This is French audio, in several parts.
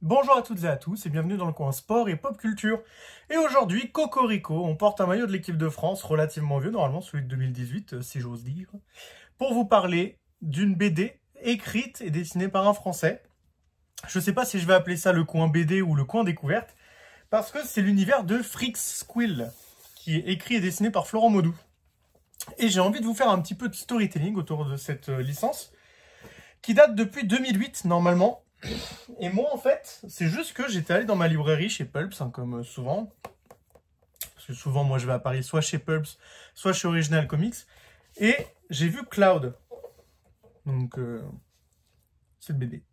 Bonjour à toutes et à tous et bienvenue dans le coin sport et pop culture. Et aujourd'hui, Cocorico, on porte un maillot de l'équipe de France relativement vieux, normalement celui de 2018 si j'ose dire, pour vous parler d'une BD écrite et dessinée par un Français. Je sais pas si je vais appeler ça le coin BD ou le coin découverte, parce que c'est l'univers de Freaksquill, qui est écrit et dessiné par Florent Maudoux. Et j'ai envie de vous faire un petit peu de storytelling autour de cette licence, qui date depuis 2008 normalement. Et moi en fait, c'est juste que j'étais allé dans ma librairie chez Pulps, comme souvent. Parce que souvent moi je vais à Paris soit chez Pulps, soit chez Original Comics. Et j'ai vu Cloud. Donc c'est le BD.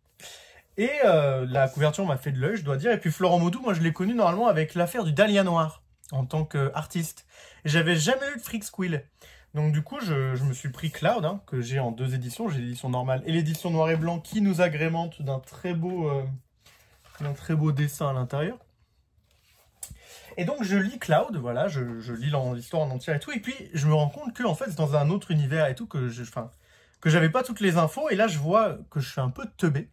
Et la couverture m'a fait de l'œil, je dois dire. Et puis Florent Maudoux, moi je l'ai connu normalement avec l'affaire du Dahlia Noir, en tant qu'artiste. Et j'avais jamais lu de Freaksquill. Donc du coup, je me suis pris Cloud, que j'ai en 2 éditions. J'ai l'édition normale et l'édition noir et blanc qui nous agrémente d'un très beau dessin à l'intérieur. Et donc je lis Cloud, voilà, je lis l'histoire en entier et tout. Et puis je me rends compte que en fait c'est dans un autre univers et tout, que j'avais pas toutes les infos. Et là je vois que je suis un peu teubé.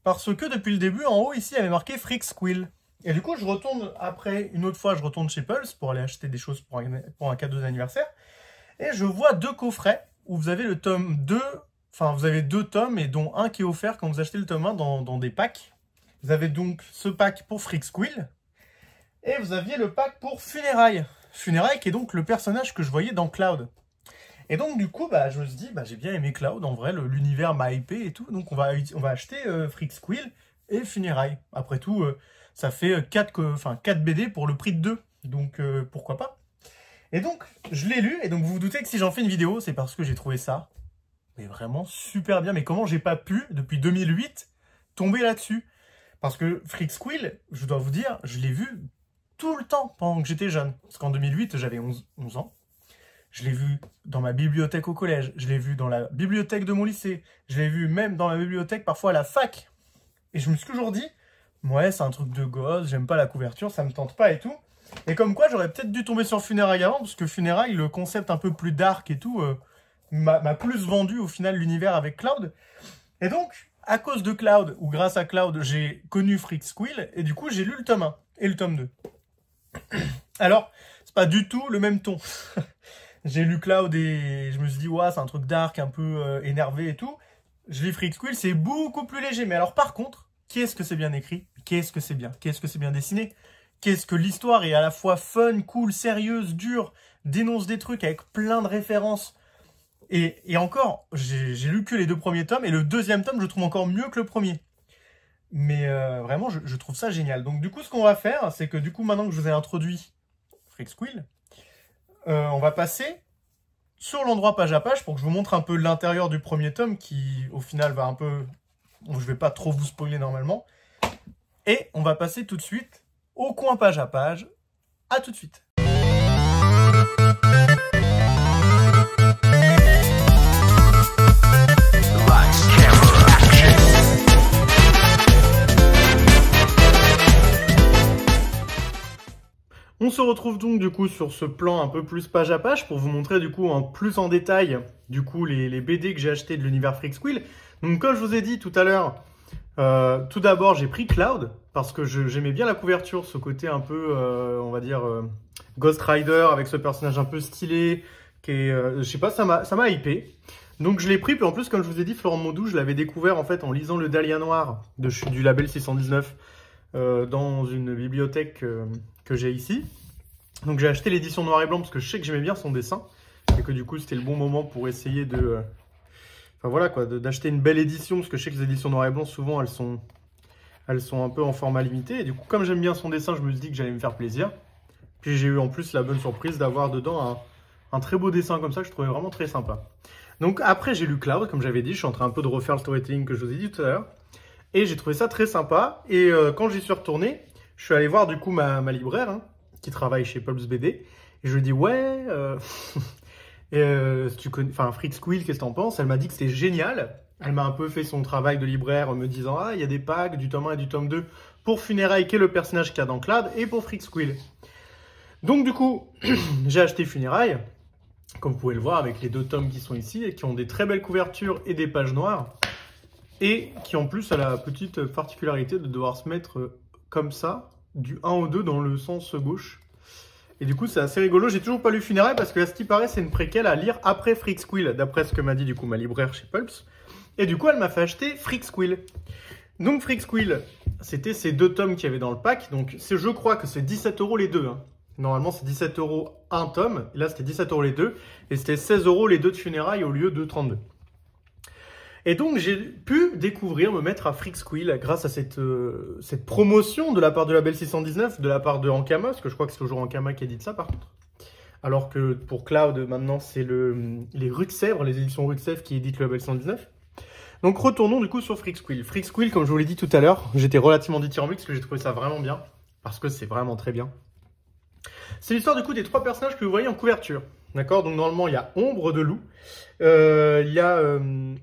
Parce que depuis le début, en haut ici, il y avait marqué Freaksquill. Et du coup, je retourne après, une autre fois, je retourne chez Pulse pour aller acheter des choses pour un cadeau d'anniversaire. Et je vois 2 coffrets où vous avez le tome 2, enfin vous avez 2 tomes et dont un qui est offert quand vous achetez le tome 1 dans des packs. Vous avez donc ce pack pour Freaksquill et vous aviez le pack pour Funérailles. Funérailles qui est donc le personnage que je voyais dans Cloud. Et donc du coup, je me suis dit, j'ai bien aimé Cloud, en vrai l'univers m'a hypé et tout, donc on va acheter Freaksquill et Funérailles. Après tout, ça fait 4 BD pour le prix de 2, donc pourquoi pas. Et donc, je l'ai lu, et donc vous vous doutez que si j'en fais une vidéo, c'est parce que j'ai trouvé ça, mais vraiment super bien. Mais comment j'ai pas pu, depuis 2008, tomber là-dessus? Parce que Freaksquill, je dois vous dire, je l'ai vu tout le temps pendant que j'étais jeune. Parce qu'en 2008, j'avais 11 ans. Je l'ai vu dans ma bibliothèque au collège, je l'ai vu dans la bibliothèque de mon lycée, je l'ai vu même dans ma bibliothèque parfois à la fac. Et je me suis toujours dit, ouais, c'est un truc de gosse, j'aime pas la couverture, ça me tente pas et tout. Et comme quoi, j'aurais peut-être dû tomber sur Funérailles avant, parce que Funérailles, le concept un peu plus dark et tout, m'a plus vendu au final l'univers avec Cloud. Et donc, à cause de Cloud, ou grâce à Cloud, j'ai connu Freaksquill, et du coup, j'ai lu le tome 1 et le tome 2. Alors, c'est pas du tout le même ton. J'ai lu Cloud et je me suis dit, ouais, c'est un truc dark, un peu énervé et tout. Je lis Freaksquill, c'est beaucoup plus léger. Mais alors, par contre, qu'est-ce que c'est bien écrit? Qu'est-ce que c'est bien? Qu'est-ce que c'est bien dessiné? Qu'est-ce que l'histoire est à la fois fun, cool, sérieuse, dure, dénonce des trucs avec plein de références. Et encore, j'ai lu que les 2 premiers tomes, et le 2e tome, je trouve encore mieux que le premier. Mais vraiment, je trouve ça génial. Donc du coup, ce qu'on va faire, c'est que du coup, maintenant que je vous ai introduit Freaksquill, on va passer sur l'endroit page à page pour que je vous montre un peu l'intérieur du premier tome qui, au final, va un peu... Bon, je vais pas trop vous spoiler normalement. Et on va passer tout de suite au coin page à page. À tout de suite. On se retrouve donc du coup sur ce plan un peu plus page à page pour vous montrer du coup plus en détail du coup les BD que j'ai acheté de l'univers Freaksquill. Donc comme je vous ai dit tout à l'heure, tout d'abord j'ai pris Cloud parce que j'aimais bien la couverture, ce côté un peu on va dire Ghost Rider avec ce personnage un peu stylé qui est, je sais pas, ça m'a hypé. Donc je l'ai pris, puis en plus comme je vous ai dit, Florent Maudoux, je l'avais découvert en fait en lisant le Dahlia Noir du label 619 dans une bibliothèque que j'ai ici. Donc j'ai acheté l'édition noir et blanc parce que je sais que j'aimais bien son dessin et que du coup c'était le bon moment pour essayer de enfin voilà quoi, d'acheter une belle édition, parce que je sais que les éditions noir et blanc souvent elles sont un peu en format limité, et du coup comme j'aime bien son dessin, je me suis dit que j'allais me faire plaisir. Puis j'ai eu en plus la bonne surprise d'avoir dedans un très beau dessin comme ça que je trouvais vraiment très sympa. Donc après j'ai lu Cloud, comme j'avais dit, je suis en train un peu de refaire le storytelling que je vous ai dit tout à l'heure, et j'ai trouvé ça très sympa. Et quand j'y suis retourné, je suis allé voir du coup ma libraire qui travaille chez Pulps BD, et je lui ai dit ouais tu connais, enfin Freaksquill, qu'est-ce que t'en penses? Elle m'a dit que c'était génial. Elle m'a un peu fait son travail de libraire en me disant ah, il y a des packs du tome 1 et du tome 2 pour Funérailles, qui est le personnage qu'il y a dans Cloud, et pour Freaksquill. Donc du coup, j'ai acheté Funérailles, comme vous pouvez le voir, avec les 2 tomes qui sont ici et qui ont des très belles couvertures et des pages noires. et qui en plus a la petite particularité de devoir se mettre comme ça, du 1 au 2 dans le sens gauche. Et du coup, c'est assez rigolo. J'ai toujours pas lu Funérailles parce que, à ce qui paraît, c'est une préquelle à lire après Freak Squill, d'après ce que m'a dit du coup ma libraire chez Pulps. Et du coup, elle m'a fait acheter Freak Squill. Donc, Freak Squill, c'était ces 2 tomes qu'il y avait dans le pack. Donc, je crois que c'est 17 € les deux. Hein. Normalement, c'est 17 € un tome. Et là, c'était 17 € les deux. Et c'était 16 € les deux de Funérailles au lieu de 32. Et donc, j'ai pu découvrir, me mettre à Freak Squill grâce à cette promotion de la part de la Belle 619, de la part de Ankama, parce que je crois que c'est toujours Ankama qui édite ça par contre. Alors que pour Cloud, maintenant, c'est les Rue de Sèvres, les éditions Rue de Sèvres qui éditent le Belle 619. Donc, retournons du coup sur Freak Squill. Freak Squill, comme je vous l'ai dit tout à l'heure, j'étais relativement dithyrambique parce que j'ai trouvé ça vraiment bien, parce que c'est vraiment très bien. C'est l'histoire du coup des 3 personnages que vous voyez en couverture. D'accord? Donc normalement, il y a Ombre de Loup. Il y a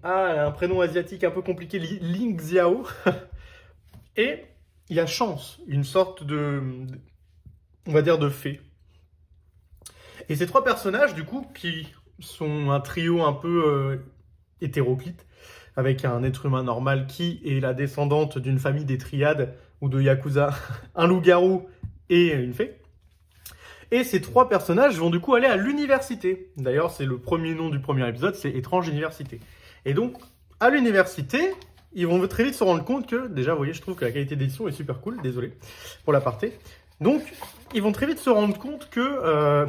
un prénom asiatique un peu compliqué, Ling Xiao. Et il y a Chance, une sorte on va dire, de fée. Et ces 3 personnages, du coup, qui sont un trio un peu hétéroclite, avec un être humain normal qui est la descendante d'une famille des triades ou de Yakuza, un loup-garou et une fée. Et ces 3 personnages vont du coup aller à l'université. D'ailleurs, c'est le premier nom du premier épisode, c'est Étrange Université. Et donc, à l'université, ils vont très vite se rendre compte que, déjà, vous voyez, je trouve que la qualité d'édition est super cool, désolé pour l'aparté. Donc, ils vont très vite se rendre compte que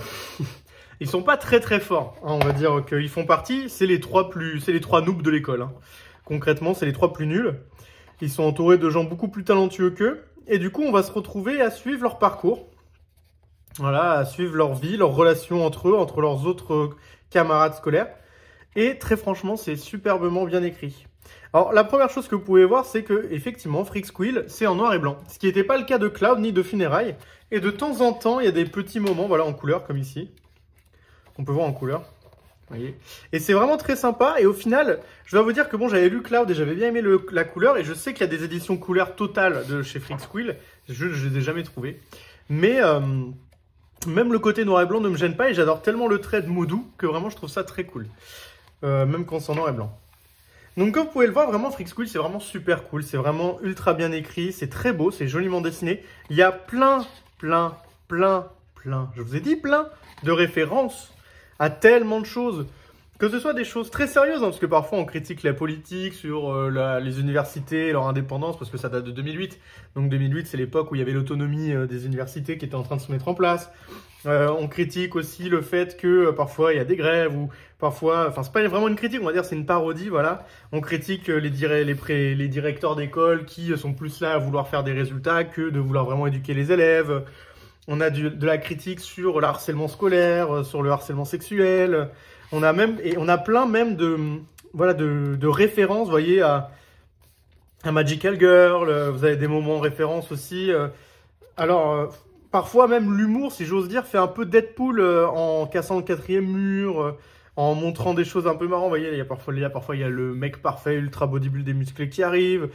ils sont pas très très forts. Hein, on va dire qu'ils font partie, c'est les 3 noobs de l'école. Hein. Concrètement, c'est les 3 plus nuls. Ils sont entourés de gens beaucoup plus talentueux qu'eux. Et du coup, on va se retrouver à suivre leur parcours. Voilà, à suivre leur vie, leurs relations entre eux, entre leurs autres camarades scolaires. Et très franchement, c'est superbement bien écrit. Alors, la première chose que vous pouvez voir, c'est que, effectivement, Freak Squill, c'est en noir et blanc. Ce qui n'était pas le cas de Cloud ni de Funérailles. Et de temps en temps, il y a des petits moments, voilà, en couleur, comme ici. On peut voir en couleur. Vous voyez. Et c'est vraiment très sympa. Et au final, je dois vous dire que bon, j'avais lu Cloud et j'avais bien aimé la couleur. Et je sais qu'il y a des éditions couleur totales de chez Freak Squill. Je ne les ai jamais trouvées. Mais même le côté noir et blanc ne me gêne pas. Et j'adore tellement le trait de Moodoo que vraiment, je trouve ça très cool. Même quand c'est en noir et blanc. Donc comme vous pouvez le voir, vraiment Freak Squill, c'est vraiment super cool. C'est vraiment ultra bien écrit. C'est très beau. C'est joliment dessiné. Il y a plein, je vous ai dit plein de références à tellement de choses, que ce soit des choses très sérieuses, hein, parce que parfois on critique la politique sur les universités et leur indépendance, parce que ça date de 2008. Donc 2008, c'est l'époque où il y avait l'autonomie des universités qui était en train de se mettre en place. On critique aussi le fait que parfois il y a des grèves, ou parfois, enfin c'est pas vraiment une critique, on va dire c'est une parodie, voilà. On critique les directeurs d'école qui sont plus là à vouloir faire des résultats que de vouloir vraiment éduquer les élèves. On a de la critique sur le harcèlement scolaire, sur le harcèlement sexuel. On a plein même de références, vous voyez, à Magical Girl. Vous avez des moments en référence aussi. Parfois même l'humour, si j'ose dire, fait un peu Deadpool en cassant le 4e mur, en montrant des choses un peu marrantes. Vous voyez, il y a parfois le mec parfait, ultra bodybuildé musclé qui arrive.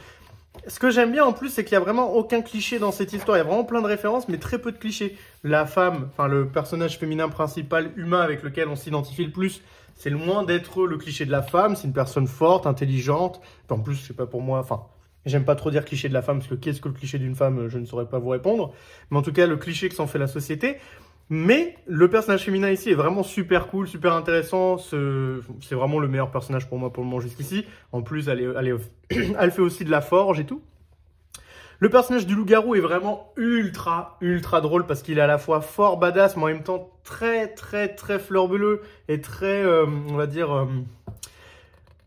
Ce que j'aime bien en plus, c'est qu'il n'y a vraiment aucun cliché dans cette histoire. Il y a vraiment plein de références, mais très peu de clichés. La femme, enfin le personnage féminin principal humain avec lequel on s'identifie le plus, c'est loin d'être le cliché de la femme. C'est une personne forte, intelligente. En plus, c'est pas pour moi, enfin, j'aime pas trop dire cliché de la femme, parce que qu'est-ce que le cliché d'une femme, je ne saurais pas vous répondre. Mais en tout cas, le cliché que s'en fait la société. Mais le personnage féminin ici est vraiment super cool, super intéressant. C'est vraiment le meilleur personnage pour moi pour le moment jusqu'ici. En plus, elle fait aussi de la forge et tout. Le personnage du loup-garou est vraiment ultra drôle parce qu'il est à la fois fort badass, mais en même temps très fleur bleue et très, on va dire...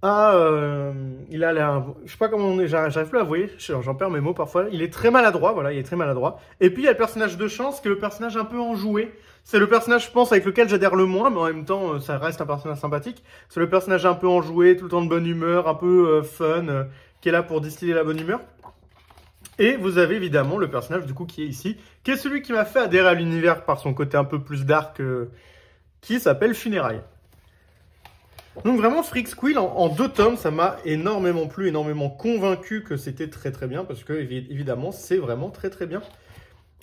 il a je sais pas comment on est, j'arrive plus à voir, j'en perds mes mots parfois. Il est très maladroit, voilà, il est très maladroit. Et puis il y a le personnage de Chance, qui est le personnage un peu enjoué. C'est le personnage, je pense, avec lequel j'adhère le moins, mais en même temps, ça reste un personnage sympathique. C'est le personnage un peu enjoué, tout le temps de bonne humeur, un peu fun, qui est là pour distiller la bonne humeur. Et vous avez évidemment le personnage du coup qui est ici, qui est celui qui m'a fait adhérer à l'univers par son côté un peu plus dark, qui s'appelle Funérailles. Donc vraiment, Freak Squill, en 2 tomes, ça m'a énormément plu, énormément convaincu que c'était très bien, parce que évidemment, c'est vraiment très bien.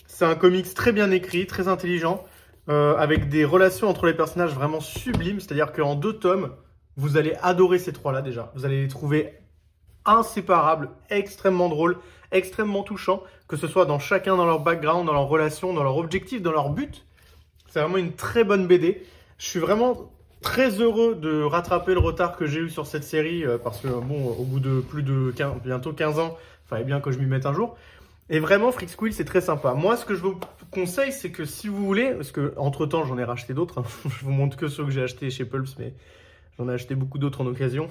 C'est un comics très bien écrit, très intelligent, avec des relations entre les personnages vraiment sublimes, c'est-à-dire qu'en 2 tomes, vous allez adorer ces 3-là déjà. Vous allez les trouver inséparables, extrêmement drôles, extrêmement touchants, que ce soit dans chacun dans leur background, dans leur relation, dans leur objectif, dans leur but. C'est vraiment une très bonne BD. Je suis vraiment très heureux de rattraper le retard que j'ai eu sur cette série parce que bon, au bout de bientôt 15 ans, il fallait bien que je m'y mette un jour. Et vraiment, Freaksquill, c'est très sympa. Moi, ce que je vous conseille, c'est que si vous voulez, parce que entre temps, j'en ai racheté d'autres. Hein, je vous montre que ceux que j'ai achetés chez Pulps, mais j'en ai acheté beaucoup d'autres en occasion.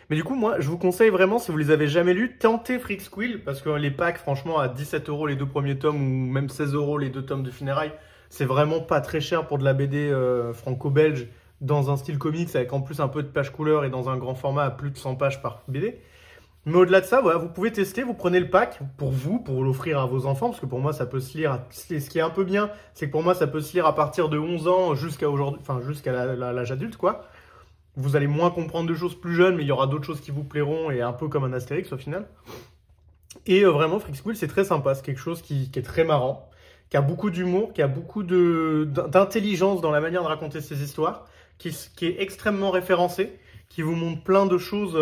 Mais du coup, moi, je vous conseille vraiment, si vous les avez jamais lus, tentez Freaksquill, parce que les packs, franchement, à 17 € les 2 premiers tomes, ou même 16 € les 2 tomes de Funérailles, c'est vraiment pas très cher pour de la BD franco-belge, dans un style comics, avec en plus un peu de pages couleur et dans un grand format à plus de 100 pages par BD. Mais au-delà de ça, voilà, vous pouvez tester, vous prenez le pack pour vous, pour l'offrir à vos enfants, parce que pour moi, ça peut se lire, ce qui est un peu bien, c'est que pour moi, ça peut se lire à partir de 11 ans jusqu'à aujourd'hui, enfin jusqu'à l'âge adulte, quoi. Vous allez moins comprendre de choses plus jeunes, mais il y aura d'autres choses qui vous plairont, et un peu comme un Astérix au final. Et vraiment, Freaksquill, c'est très sympa, c'est quelque chose qui est très marrant, qui a beaucoup d'humour, qui a beaucoup d'intelligence dans la manière de raconter ses histoires, qui est extrêmement référencé, qui vous montre plein de choses...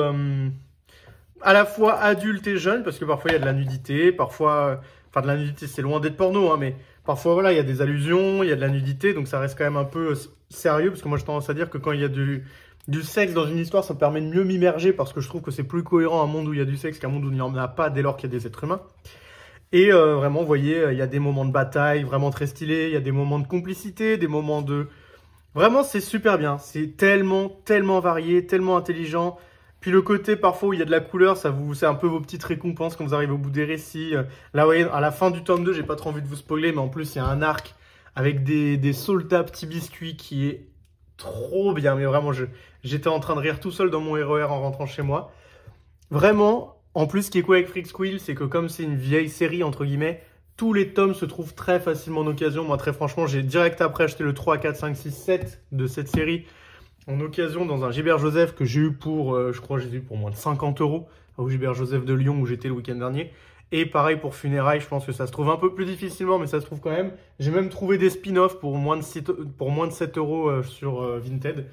à la fois adulte et jeune, parce que parfois il y a de la nudité, parfois, enfin de la nudité c'est loin d'être porno, hein, mais parfois voilà, il y a des allusions, il y a de la nudité, donc ça reste quand même un peu sérieux, parce que moi j'ai tendance à dire que quand il y a du sexe dans une histoire, ça me permet de mieux m'immerger, parce que je trouve que c'est plus cohérent un monde où il y a du sexe qu'un monde où il n'y en a pas, dès lors qu'il y a des êtres humains. Et vraiment, vous voyez, il y a des moments de bataille vraiment très stylés, il y a des moments de complicité, des moments de... Vraiment, c'est super bien, c'est tellement, tellement varié, tellement intelligent. Puis le côté parfois où il y a de la couleur, c'est un peu vos petites récompenses quand vous arrivez au bout des récits. Là, vous voyez, à la fin du tome 2, j'ai pas trop envie de vous spoiler, mais en plus, il y a un arc avec des soldats petits biscuits qui est trop bien. Mais vraiment, j'étais en train de rire tout seul dans mon RER en rentrant chez moi. Vraiment, en plus, ce qui est cool avec Freaksquill, c'est que comme c'est une vieille série, entre guillemets, tous les tomes se trouvent très facilement en occasion. Moi, très franchement, j'ai direct après acheté le 3, 4, 5, 6, 7 de cette série en occasion dans un Gilbert Joseph que j'ai eu pour, je crois que j'ai eu pour moins de 50 € au Gilbert Joseph de Lyon où j'étais le week-end dernier. Et pareil pour Funérailles, je pense que ça se trouve un peu plus difficilement, mais ça se trouve quand même. J'ai même trouvé des spin-offs pour moins de 7 € sur Vinted.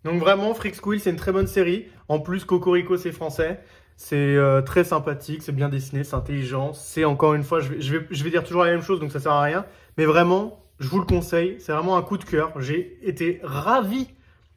Donc vraiment, Freaksquill, c'est une très bonne série. En plus, Cocorico, c'est français. C'est très sympathique, c'est bien dessiné, c'est intelligent. C'est encore une fois, je vais dire toujours la même chose, donc ça sert à rien. Mais vraiment, je vous le conseille, c'est vraiment un coup de cœur. J'ai été ravi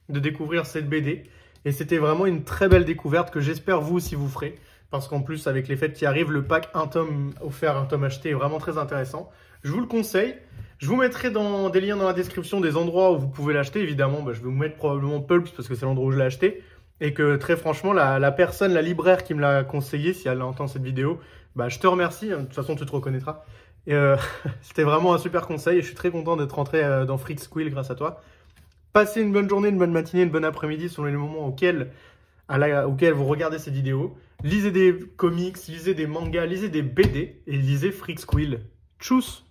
de découvrir cette BD. Et c'était vraiment une très belle découverte que j'espère vous aussi vous ferez. Parce qu'en plus, avec les fêtes qui arrivent, le pack un tome offert, un tome acheté est vraiment très intéressant. Je vous le conseille. Je vous mettrai des liens dans la description des endroits où vous pouvez l'acheter. Évidemment, je vais vous mettre probablement Pulps parce que c'est l'endroit où je l'ai acheté. Et que très franchement, la personne, la libraire qui me l'a conseillé, si elle entend cette vidéo, je te remercie. De toute façon, tu te reconnaîtras. C'était vraiment un super conseil. Et je suis très content d'être rentré dans Freaksquill grâce à toi. Passez une bonne journée, une bonne matinée, une bonne après-midi selon les moments auxquels vous regardez cette vidéo. Lisez des comics, lisez des mangas, lisez des BD et lisez Freaksquill. Tchuss!